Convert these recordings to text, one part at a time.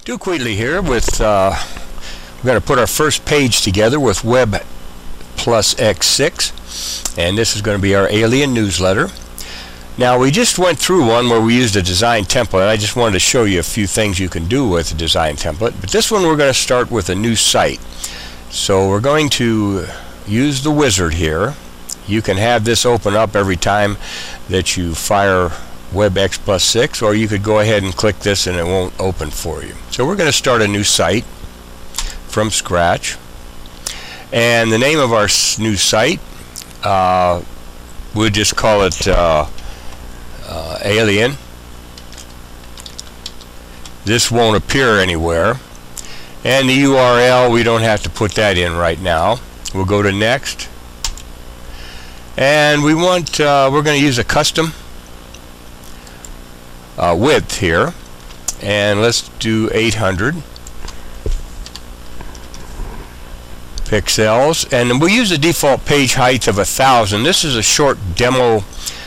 Dukewheatley here with, we're going to put our first page together with WebPlus X6, and this is going to be our alien newsletter. Now we just went through one where we used a design template. I just wanted to show you a few things you can do with a design template, but this one we're going to start with a new site. So we're going to use the wizard here. You can have this open up every time that you fire WebPlus 6, or you could go ahead and click this and it won't open for you. So we're going to start a new site from scratch, and the name of our new site, we'll just call it Alien. This won't appear anywhere, and the URL, we don't have to put that in right now. We'll go to next, and we want we're going to use a custom width here, and let's do 800 pixels, and we'll use the default page height of 1000. This is a short demo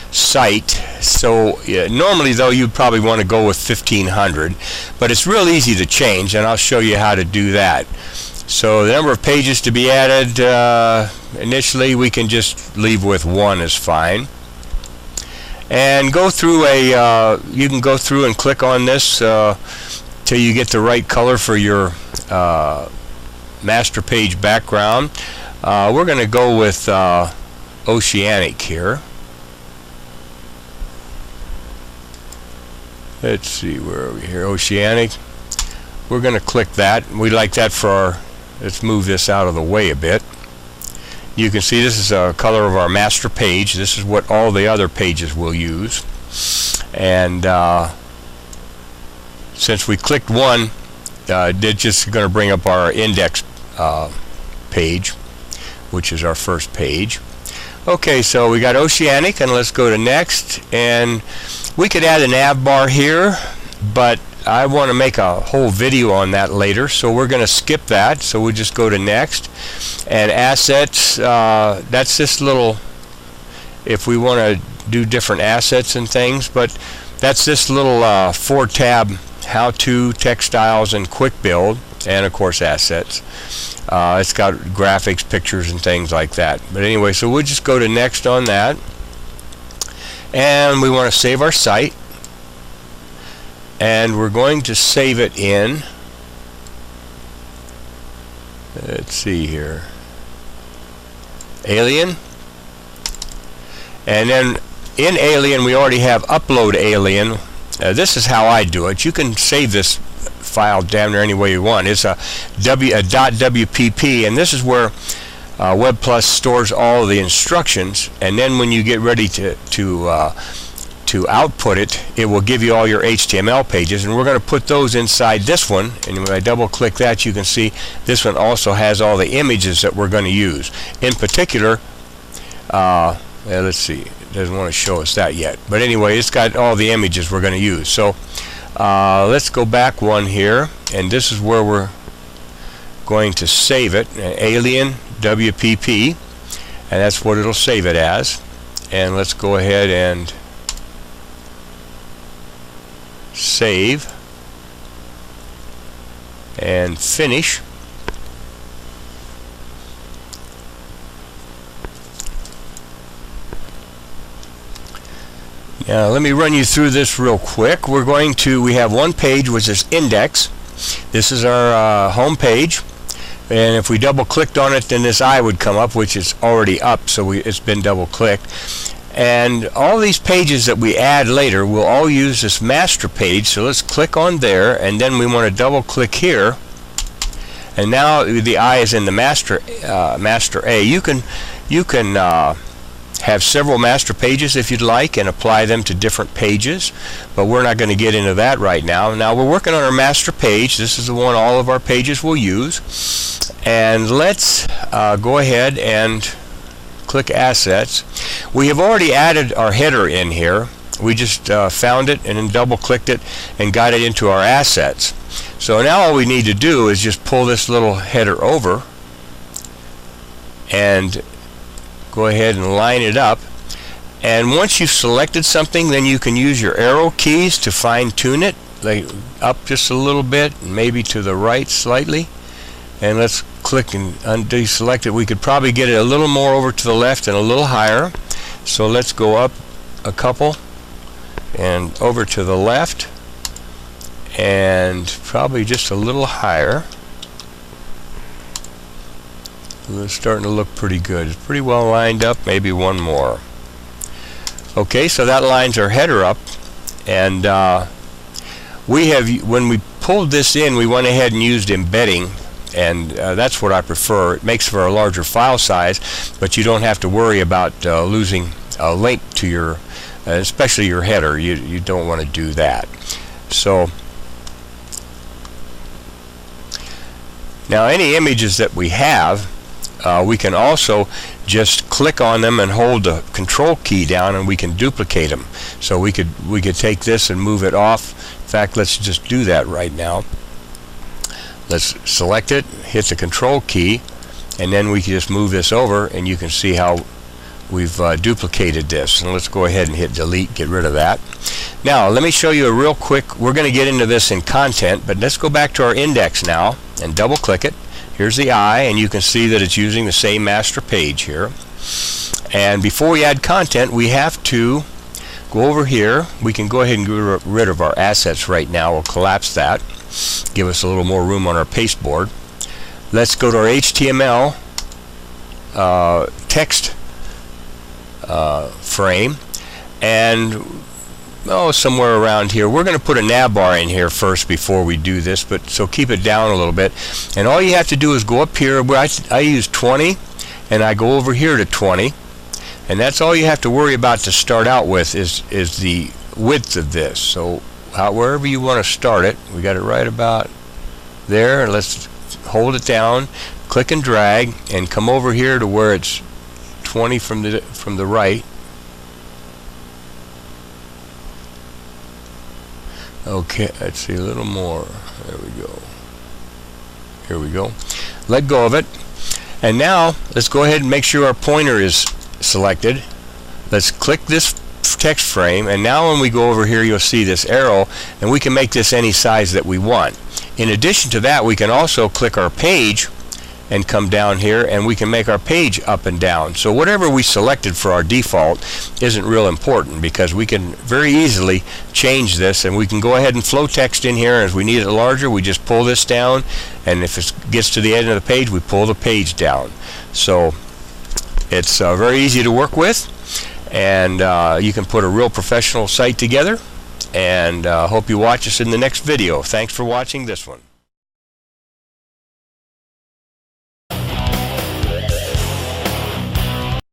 site, so normally though you'd probably want to go with 1500, but it's real easy to change, and I'll show you how to do that. So the number of pages to be added, initially we can just leave with 1 is fine. And go through you can go through and click on this till you get the right color for your master page background. We're going to go with oceanic here. Let's see, where are we here? Oceanic. We're going to click that. We like that for our, let's move this out of the way a bit. You can see this is a color of our master page. This is what all the other pages will use. And since we clicked one, it's just going to bring up our index page, which is our first page. Okay, so we got oceanic, and let's go to next. And we could add a nav bar here, but I want to make a whole video on that later, so we're going to skip that. So we'll just go to next, and assets, that's this little, if we want to do different assets and things, but that's this little 4-tab how-to, textiles, and quick build, and of course assets. It's got graphics, pictures, and things like that. But anyway, so we'll just go to next on that, and we want to save our site. And we're going to save it in, let's see here, Alien. And then in Alien we already have upload Alien. This is how I do it. You can save this file damn near any way you want. It's a .wpp, and this is where WebPlus stores all of the instructions, and then when you get ready to output it, it will give you all your HTML pages, and we're going to put those inside this one. And when I double click that, you can see this one also has all the images that we're going to use. In particular, let's see, it doesn't want to show us that yet, but anyway, it's got all the images we're going to use. So let's go back one here, and this is where we're going to save it, Alien WPP, and that's what it'll save it as. And let's go ahead and save and finish. Now let me run you through this real quick. We have one page which is index. This is our home page, and if we double clicked on it, then this eye would come up, which is already up, so it's been double clicked. And all these pages that we add later will all use this master page. So let's click on there, and then we want to double click here, and now the eye is in the master A. You can have several master pages if you'd like and apply them to different pages, but we're not going to get into that right now. Now we're working on our master page. This is the one all of our pages will use, and let's go ahead and click assets. We have already added our header in here. We just found it and then double clicked it and got it into our assets. So now all we need to do is just pull this little header over and go ahead and line it up, And once you've selected something, then you can use your arrow keys to fine-tune it up just a little bit, and maybe to the right slightly, and let's click and deselect it. We could probably get it a little more over to the left and a little higher, so let's go up a couple and over to the left and probably just a little higher. It's starting to look pretty good. It's pretty well lined up. Maybe one more. Okay, so that lines our header up, and when we pulled this in, we went ahead and used embedding, and that's what I prefer. It makes for a larger file size, but you don't have to worry about losing a link to your, especially your header. You don't want to do that. So now any images that we have, we can also just click on them and hold the control key down, and we can duplicate them. So we could take this and move it off. In fact, let's just do that right now. Let's select it, hit the control key, and then we can just move this over, and you can see how we've duplicated this. And let's go ahead and hit delete, get rid of that. Now let me show you a real quick, we're going to get into this in content, but let's go back to our index now and double click it. Here's the eye, and you can see that it's using the same master page here. And before we add content, we have to go over here. We can go ahead and get rid of our assets right now. We'll collapse that, give us a little more room on our pasteboard. Let's go to our HTML text frame, and somewhere around here. We're going to put a navbar in here first before we do this, but so keep it down a little bit. And all you have to do is go up here where I use 20, and I go over here to 20, and that's all you have to worry about to start out with is the width of this. So wherever you want to start it, we got it right about there. Let's hold it down, click and drag, and come over here to where it's 20 from the right. Okay, let's see a little more. There we go. Here we go. Let go of it. And now let's go ahead and make sure our pointer is selected. Let's click this text frame, and now when we go over here, you'll see this arrow, and we can make this any size that we want. In addition to that, we can also click our page and come down here, and we can make our page up and down. So whatever we selected for our default isn't real important, because we can very easily change this, and we can go ahead and flow text in here, and if we need it larger, we just pull this down, and if it gets to the end of the page, we pull the page down. So it's very easy to work with, and you can put a real professional site together, and hope you watch us in the next video. Thanks for watching this one.